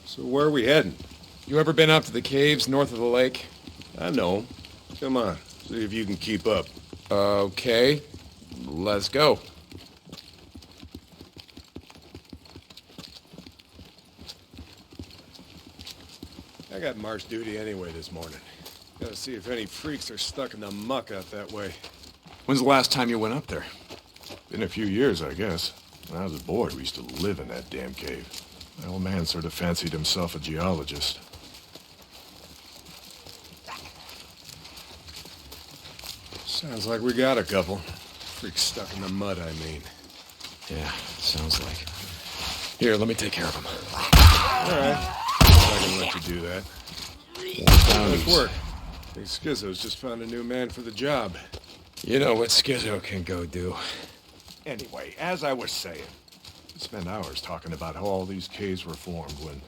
So where are we heading? You ever been up to the caves north of the lake? I know. Come on, see if you can keep up. Okay, let's go. I got march duty anyway this morning. Gotta see if any freaks are stuck in the muck out that way. When's the last time you went up there? Been a few years, I guess. When I was a boy, we used to live in that damn cave. My old man sort of fancied himself a geologist. Sounds like we got a couple. Freaks stuck in the mud, I mean. Yeah, sounds like. Here, let me take care of them. All right. I can let you do that. Nice work. I think Schizo's just found a new man for the job. You know what Schizo can go do. Anyway, as I was saying, we spent hours talking about how all these caves were formed when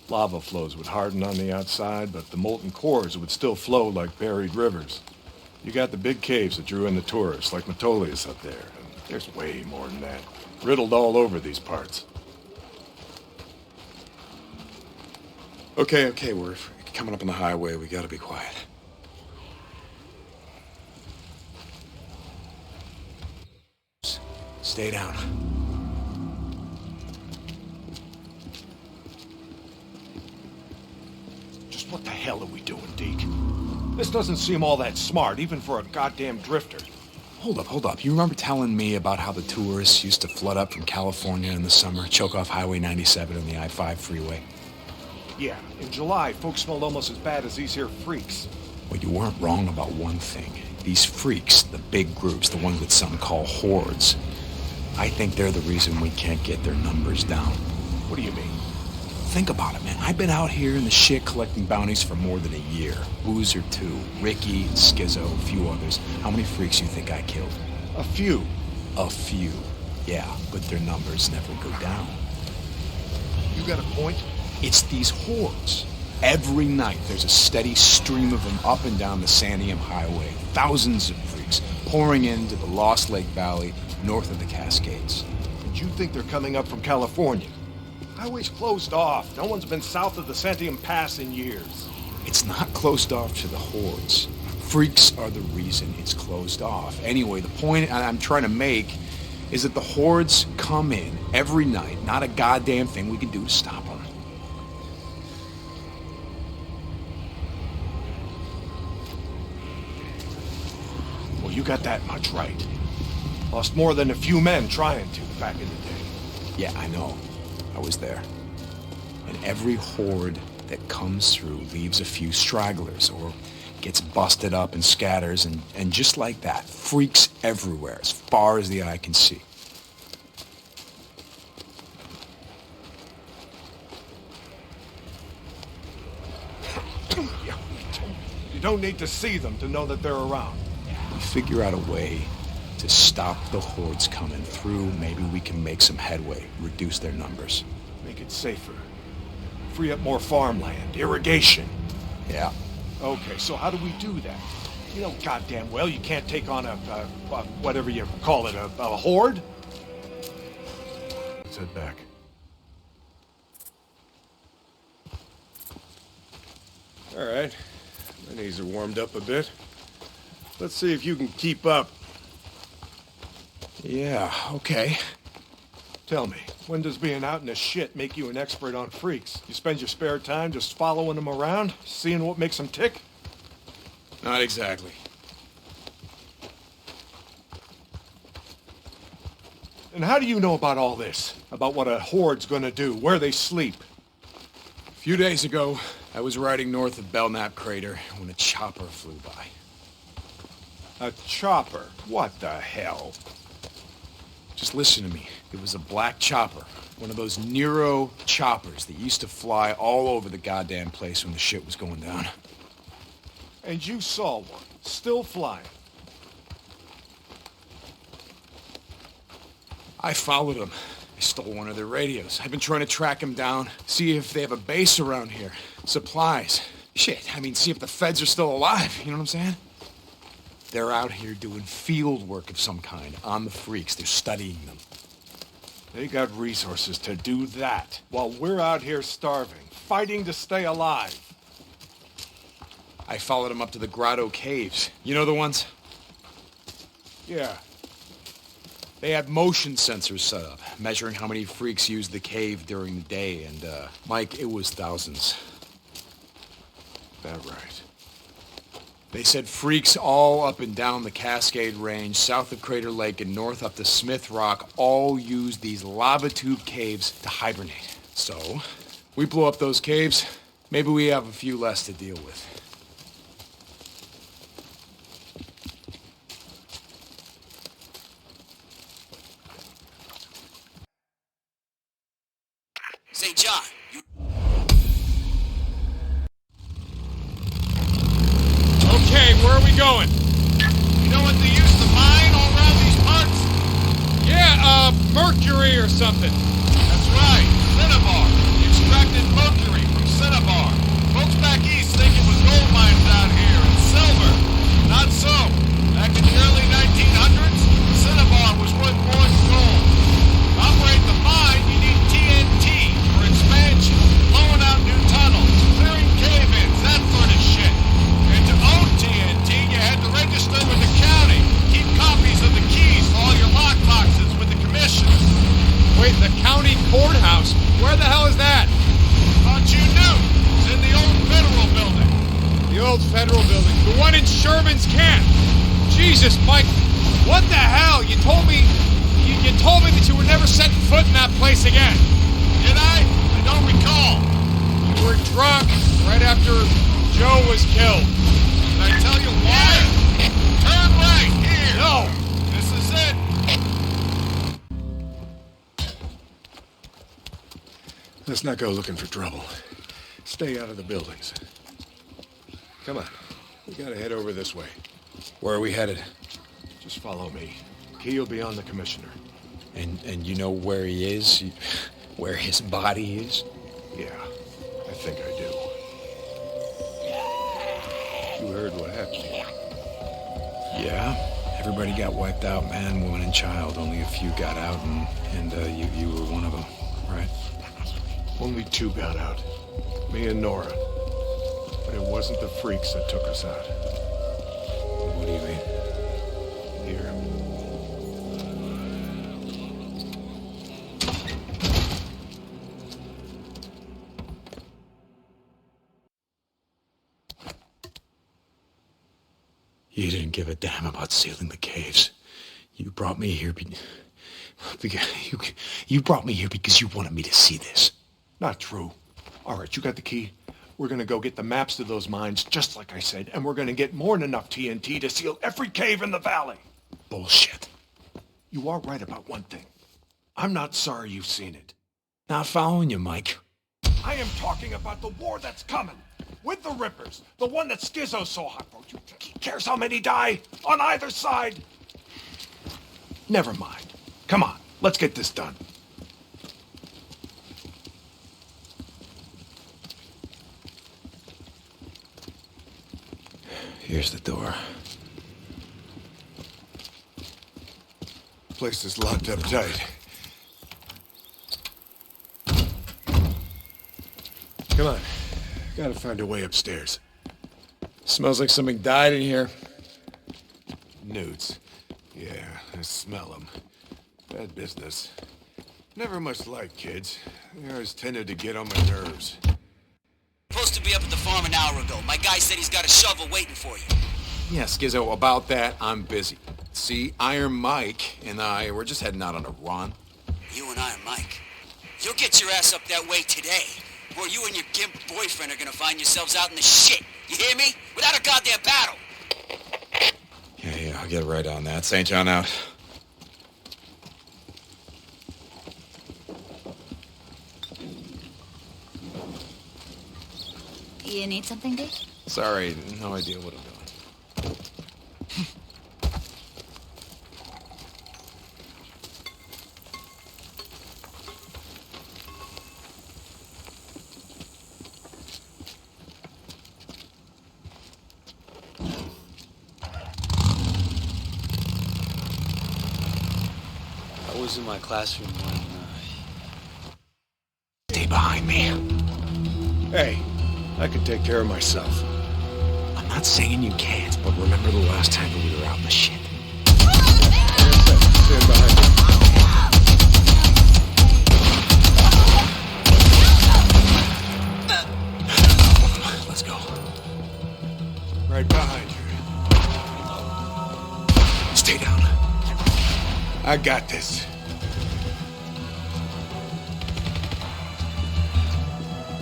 lava flows would harden on the outside, but the molten cores would still flow like buried rivers. You got the big caves that drew in the tourists, like Metolius up there, and there's way more than that, riddled all over these parts. Okay, we're coming up on the highway. We gotta be quiet. Stay down. Just what the hell are we doing, Deke? This doesn't seem all that smart, even for a goddamn drifter. Hold up. You remember telling me about how the tourists used to flood up from California in the summer, choke off Highway 97 and the I-5 freeway? Yeah, in July, folks smelled almost as bad as these here freaks. Well, you weren't wrong about one thing. These freaks, the big groups, the ones that some call hordes, I think they're the reason we can't get their numbers down. What do you mean? Think about it, man. I've been out here in the shit collecting bounties for more than a year. Boozer, too. Ricky, Schizo, a few others. How many freaks you think I killed? A few. A few. Yeah, but their numbers never go down. You got a point? It's these hordes. Every night there's a steady stream of them up and down the Santiam Highway. Thousands of freaks pouring into the Lost Lake Valley north of the Cascades. And you think they're coming up from California? Highway's closed off. No one's been south of the Santiam Pass in years. It's not closed off to the hordes. Freaks are the reason it's closed off. Anyway, the point I'm trying to make is that the hordes come in every night. Not a goddamn thing we can do to stop them. Well, you got that much right. Lost more than a few men trying to back in the day. Yeah, I know. I was there. And every horde that comes through leaves a few stragglers or gets busted up and scatters, and just like that, freaks everywhere as far as the eye can see. You don't need to see them to know that they're around. We figure out a way to stop the hordes coming through. Maybe we can make some headway, reduce their numbers. Make it safer. Free up more farmland, irrigation. Yeah. Okay, so how do we do that? You know goddamn well you can't take on a whatever you call it, a horde? Let's head back. All right. My knees are warmed up a bit. Let's see if you can keep up. Yeah, okay. Tell me, when does being out in the shit make you an expert on freaks? You spend your spare time just following them around, seeing what makes them tick? Not exactly. And how do you know about all this? About what a horde's gonna do, where they sleep? A few days ago, I was riding north of Belknap Crater when a chopper flew by. A chopper? What the hell? Just listen to me. It was a black chopper. One of those Nero choppers that used to fly all over the goddamn place when the shit was going down. And you saw one, still flying. I followed them. I stole one of their radios. I've been trying to track them down, see if they have a base around here. Supplies. Shit, I mean, see if the feds are still alive, you know what I'm saying? They're out here doing field work of some kind on the freaks. They're studying them. They got resources to do that, while we're out here starving, fighting to stay alive. I followed them up to the Grotto Caves. You know the ones? Yeah. They had motion sensors set up, measuring how many freaks used the cave during the day, and, Mike, it was thousands. That right. They said freaks all up and down the Cascade Range, south of Crater Lake and north up to Smith Rock, all used these lava tube caves to hibernate. So, we blow up those caves, maybe we have a few less to deal with. St. John, you... Okay, where are we going? You know what they used to mine all around these parts? Yeah, mercury or something. That's right, cinnabar. Extracted mercury from cinnabar. Folks back east think it was gold mines out here, and silver. Not so. Back in the early 1900s, cinnabar was worth more than gold. To operate the mine, you need TNT for expansion, blowing out new tunnels, clearing cave-ins, that sort of shit. And to own TNT, you had to register with the county, keep copies of the keys for all your lockboxes with the commissioners. Wait, the county courthouse? Where the hell is that? Thought you knew. It's in the old federal building. The old federal building. The one in Sherman's camp. Jesus, Mike, what the hell? You told me that you were never setting foot in that place again. Did I? I don't recall. You were drunk right after Joe was killed. Did I tell you why? Turn right, here. No. This is it. Let's not go looking for trouble. Stay out of the buildings. Come on. We gotta head over this way. Where are we headed? Just follow me. Key will be on the commissioner. And you know where he is? Where his body is? Yeah, I think I do. You heard what happened here. Yeah. Everybody got wiped out, man, woman, and child. Only a few got out, and you were one of them, right? Only two got out. Me and Nora. But it wasn't the freaks that took us out. What do you mean? Here. You didn't give a damn about sealing the caves. You brought me here you brought me here because you wanted me to see this. Not true. All right, you got the key. We're gonna go get the maps to those mines, just like I said, and we're gonna get more than enough TNT to seal every cave in the valley. Bullshit. You are right about one thing. I'm not sorry you've seen it. Not following you, Mike. I am talking about the war that's coming. With the Rippers. The one that Schizo's so hot for. You cares how many die? On either side? Never mind. Come on, let's get this done. Here's the door. Place is locked up tight. Come on. Gotta find a way upstairs. Smells like something died in here. Newts. Yeah, I smell them. Bad business. Never much like kids. They always tended to get on my nerves. Supposed to be up at the farm an hour ago. My guy said he's got a shovel waiting for you. Yeah, Skizzo, about that, I'm busy. See, Iron Mike and I, we're just heading out on a run. You and Iron Mike. You'll get your ass up that way today. Or you and your gimp boyfriend are gonna find yourselves out in the shit. You hear me? Without a goddamn battle. Yeah, I'll get right on that. St. John out. You need something, dude? Sorry, no idea what I'm doing. I was in my classroom when, Stay behind me. Hey, I can take care of myself. I'm not saying you can't, but remember the last time that we were out in the shit? Stand behind me. Let's go. Right behind you. Stay down. I got this.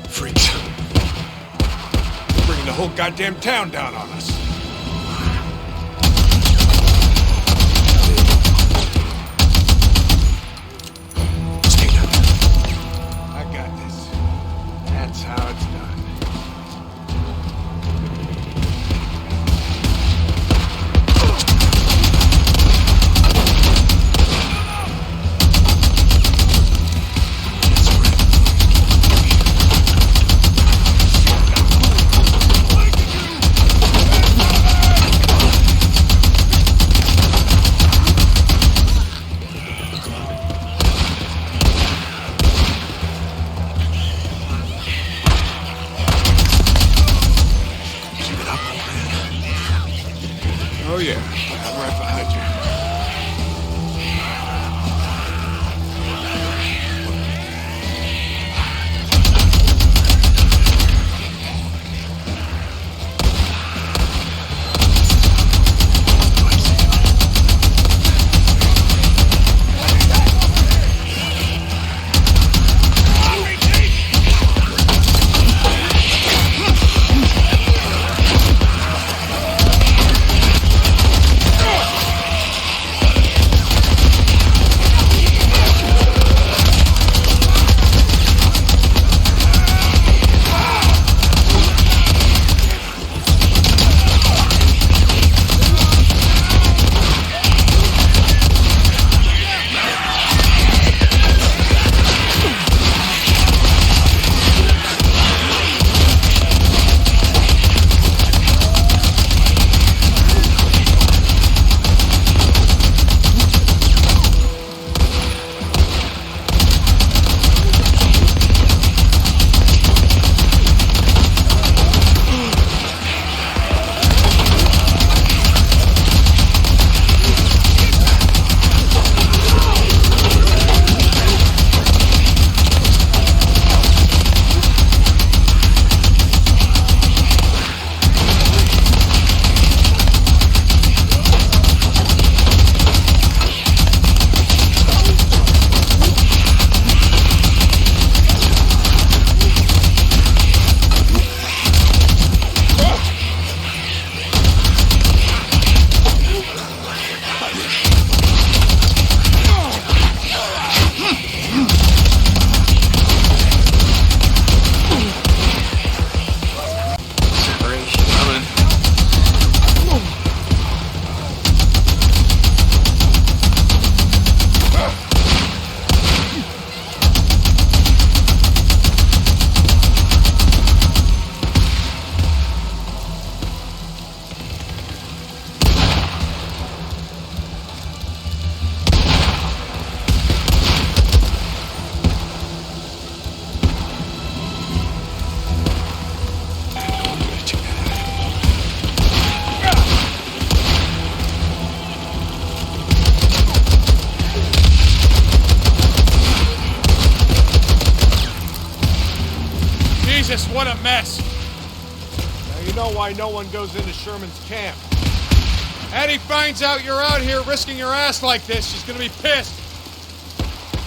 Freaks. Bringing the whole goddamn town down on us. Stay down. I got this. That's how it's done. Oh yeah, I'm right behind you. Jesus, what a mess. Now you know why no one goes into Sherman's camp. Eddie finds out you're out here risking your ass like this, she's gonna be pissed.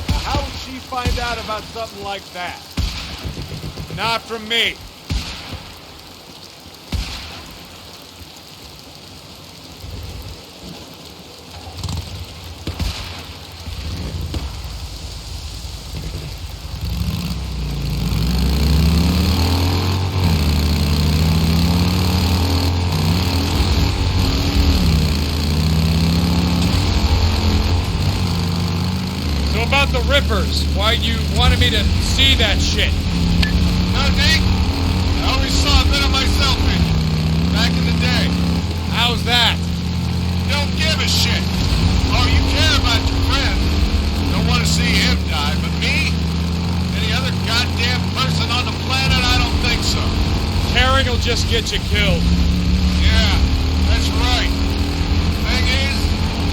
Now how would she find out about something like that? Not from me. about the Rippers. Why you wanted me to see that shit. No, Deke. I always saw a bit of myself in you. Back in the day. How's that? Don't give a shit. Oh, you care about your friend. Don't want to see him die, but me? Any other goddamn person on the planet? I don't think so. Caring will just get you killed. Yeah, that's right. Thing is,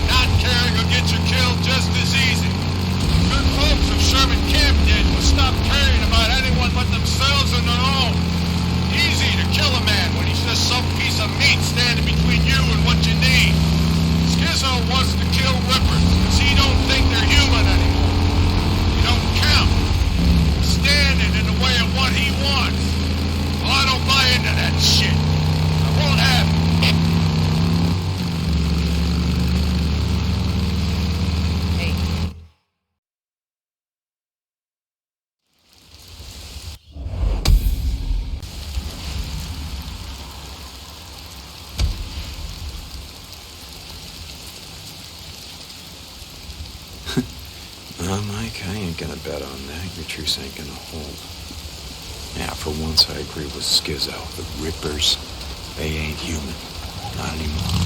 not caring will get you killed just as easy. Good folks of Sherman Camp did was stop caring about anyone but themselves and their own. Easy to kill a man when he's just some piece of meat standing between you and what you need. Skizzo wants to kill Rippers because he don't think they're human anymore. You don't count. Standing in the way of what he wants. Well, I don't buy into that shit. I won't have it. No, Mike, I ain't gonna bet on that. Your truce ain't gonna hold. Yeah, for once I agree with Skizzo. The Rippers, they ain't human. Not anymore.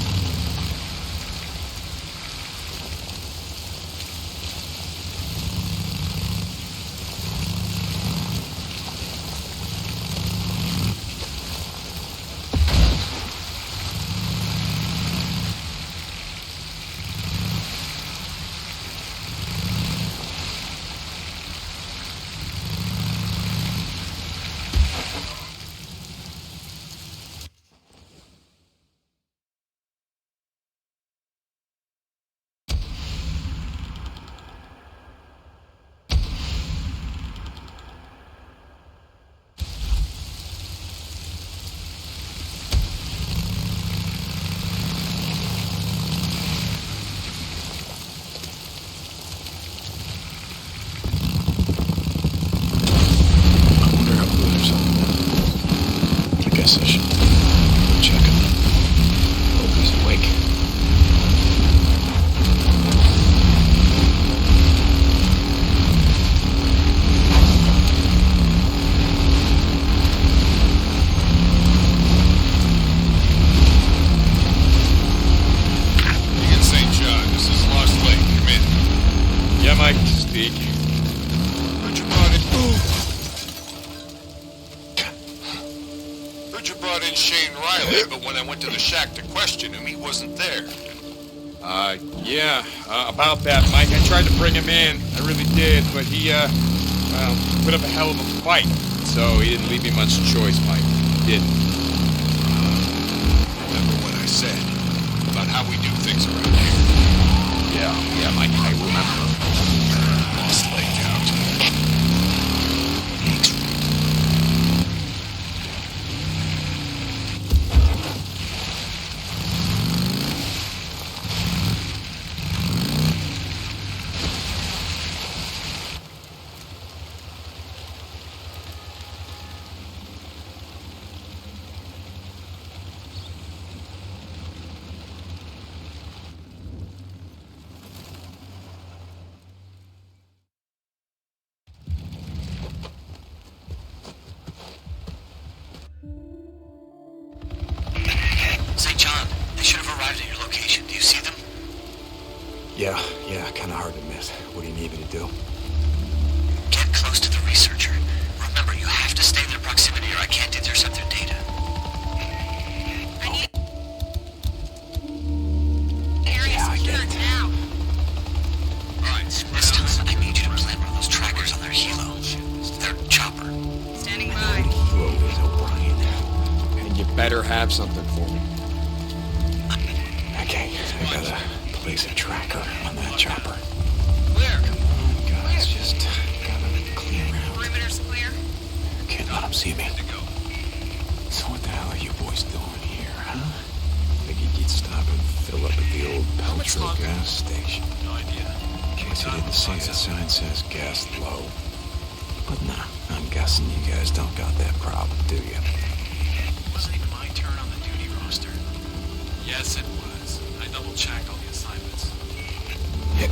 Guess I should check him. Hope he's awake. Again, St. John, this is Lost Lake. Come in. Yeah, Mike, speak. Heard you brought in... Heard you brought in Shane Riley, but when I went to the shack to question him, he wasn't there. Yeah, about that, Mike. I tried to bring him in. I really did, but he, well, put up a hell of a fight. So he didn't leave me much choice, Mike. He didn't. Remember what I said about how we do things around here? Yeah, Mike, I remember. Lost Lake out. St. John, they should have arrived at your location. Do you see them? Yeah, kinda hard to miss. What do you need me to do? Get close to the researcher. Remember, you have to stay in their proximity or I can't intercept their data. Yeah, I get it. Alright, this time I need you to plant one of those trackers on their helo. Their chopper. Standing by. Hello, is O'Brien. And you better have something for me. Okay, I gotta place a tracker on that chopper. Clear. Guys, just gotta clear out. Perimeter's clear. Can't let them see me. So what the hell are you boys doing here, huh? Figured you'd stop and fill up at the old Peltro gas station. No idea. In case you didn't see, the sign says gas low. But nah, I'm guessing you guys don't got that problem, do you? Wasn't even my turn on the duty roster. Yes, it was. I double-checked all the assignments. Yeah.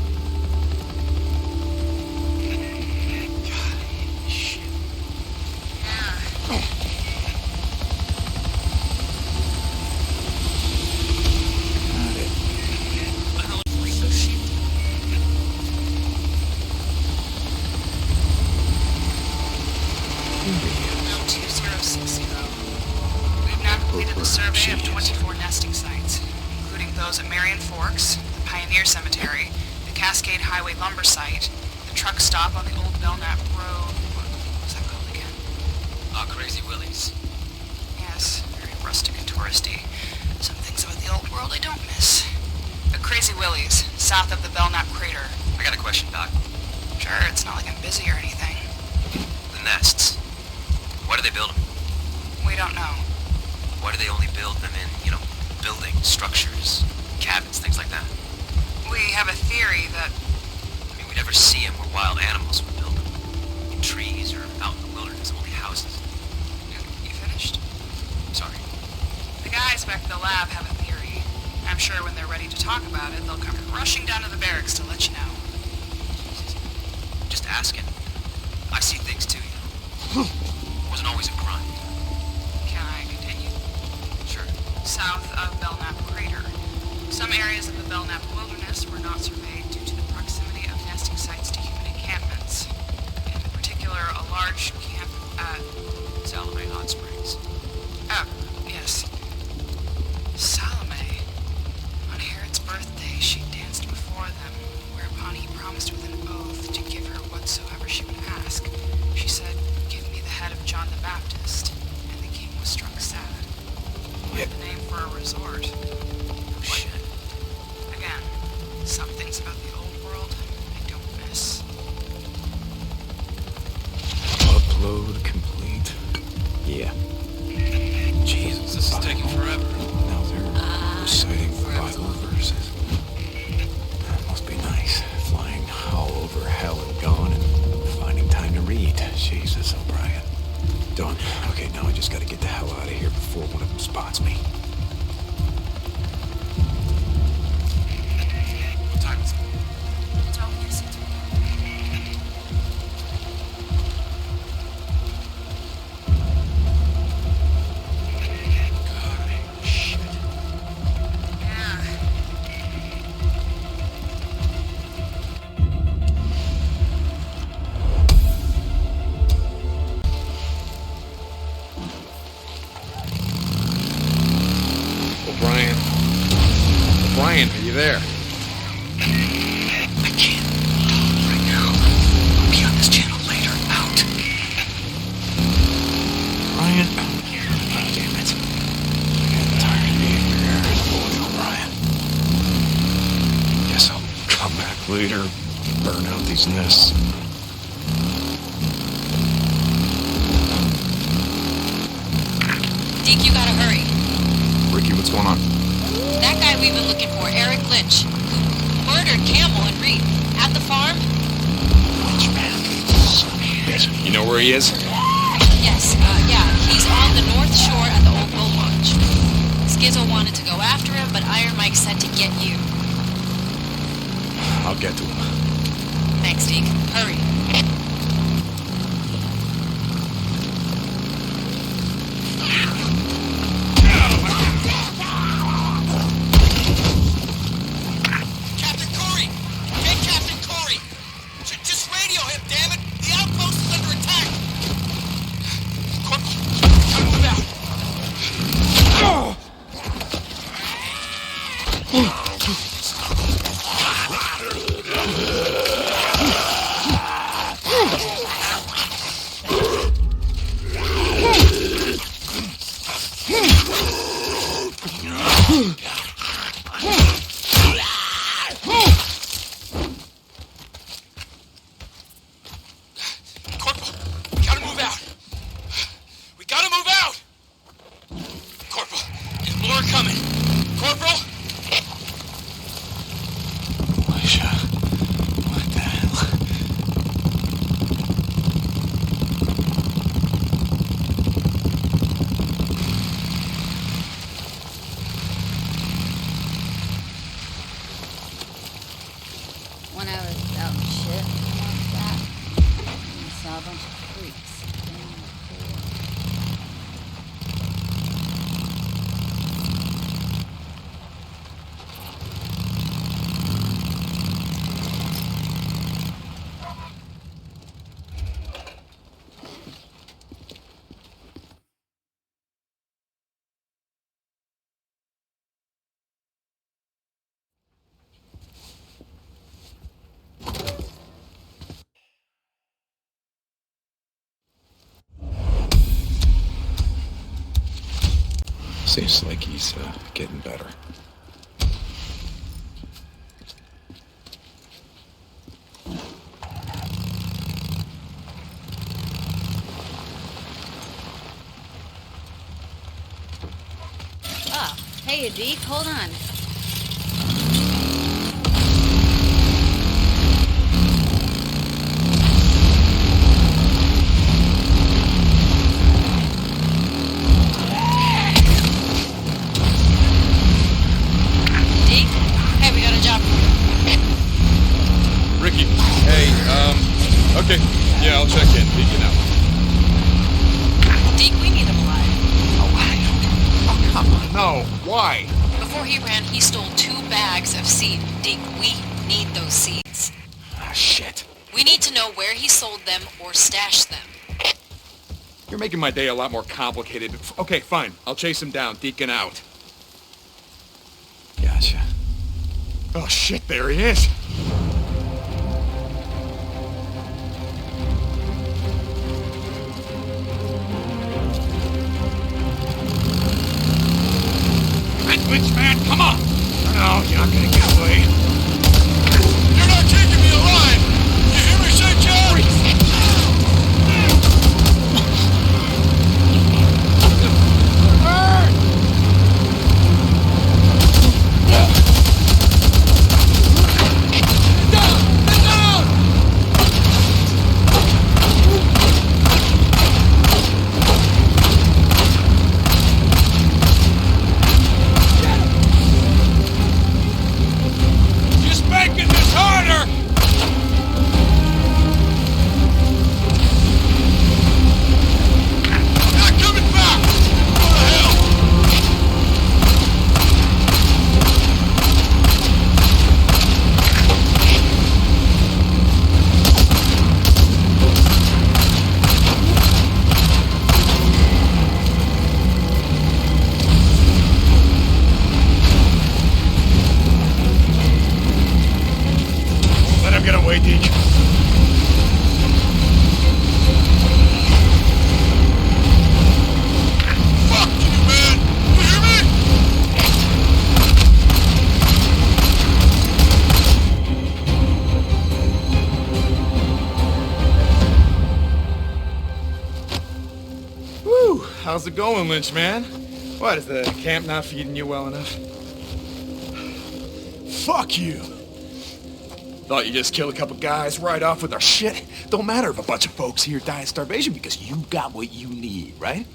completed the survey of 24 nesting sites, including those at Marion Forks, the Pioneer Cemetery, the Cascade Highway lumber site, the truck stop on the old Belknap Road. What was that called again? Crazy Willie's. Yes, very rustic and touristy. Some things about the old world I don't miss. Crazy Willie's, south of the Belknap crater. I got a question, Doc. Sure, it's not like I'm busy or anything. The nests. Why do they build them? We don't know. Why do they only build them in, buildings, structures, cabins, things like that? We have a theory that... I mean, we never see them where wild animals would build them. In trees or out in the wilderness, only houses. You finished? Sorry. The guys back at the lab have a theory. I'm sure when they're ready to talk about it, they'll come rushing down to the barracks to let you know. Just asking. I see things too, Wasn't always a grunt. Can I continue? Sure. South of Belknap crater. Some areas of the Belknap wilderness were not surveyed due to the proximity of nesting sites to human encampments. In particular, a large camp at... Salome Hot Springs. Oh, yes. Salome. On Herod's birthday, she danced before them, whereupon he promised with an oath to give her whatsoever she would ask. She said, "Give me the head of John the Baptist," and the king was struck sad. Yeah. The name for a resort. Oh, shit. Again, some things about the old world I don't miss. Upload complete. Yeah. Jesus, This is taking forever. Now they're reciting Bible verses. That must be nice. Flying all over hell and gone and finding time to read. Jesus, O'Brien. Done. Okay, now I just gotta get the hell out of here before one of them spots me. What time is it? God, shit. Yeah. O'Brien. O'Brien, are you there? I can't. Right now. I'll be on this channel later. Out. Brian. Oh, damn it. I'm tired of being here. Boy, O'Brien. Guess I'll come back later, burn out these nests. Deke, you gotta hurry. Ricky, what's going on? That guy we've been looking for, Eric Lynch, who murdered Campbell and Reed at the farm. Lynch, man. Yes. You know where he is? Yes, yeah, he's on the north shore at the old boat launch. Skizzo wanted to go after him, but Iron Mike said to get you. I'll get to him. Thanks, Deke. Hurry. Seems like he's getting better. Oh, hey, Deke, hold on. Deke? Hey, we got a job for you. Ricky, hey, okay. Yeah, I'll check in. Deacon out. Deke, we need him alive. Oh, come on. No. Why? Before he ran, he stole 2 bags of seed. Deke, we need those seeds. Ah, shit. We need to know where he sold them or stashed them. You're making my day a lot more complicated. Okay, fine. I'll chase him down. Deacon out. Gotcha. Oh, shit, there he is. Witch man, come on! No, you're not gonna get away. You're not keeping me alive! You hear me say, Joe? Just making this harder! Not coming back! Go to hell! Let him get away, Deke. Fuck you, man! You hear me? Woo! How's it going, Lynch man? What, is the camp not feeding you well enough? Fuck you! Thought you just killed a couple guys right off with our shit. Don't matter if a bunch of folks here die of starvation because you got what you need, right?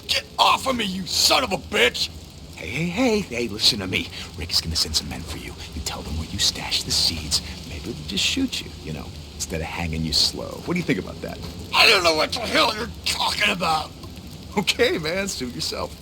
Get off of me, you son of a bitch! Hey, listen to me. Rick is gonna send some men for you. You tell them where you stash the seeds. Maybe they'll just shoot you, instead of hanging you slow. What do you think about that? I don't know what the hell you're talking about. Okay, man, suit yourself.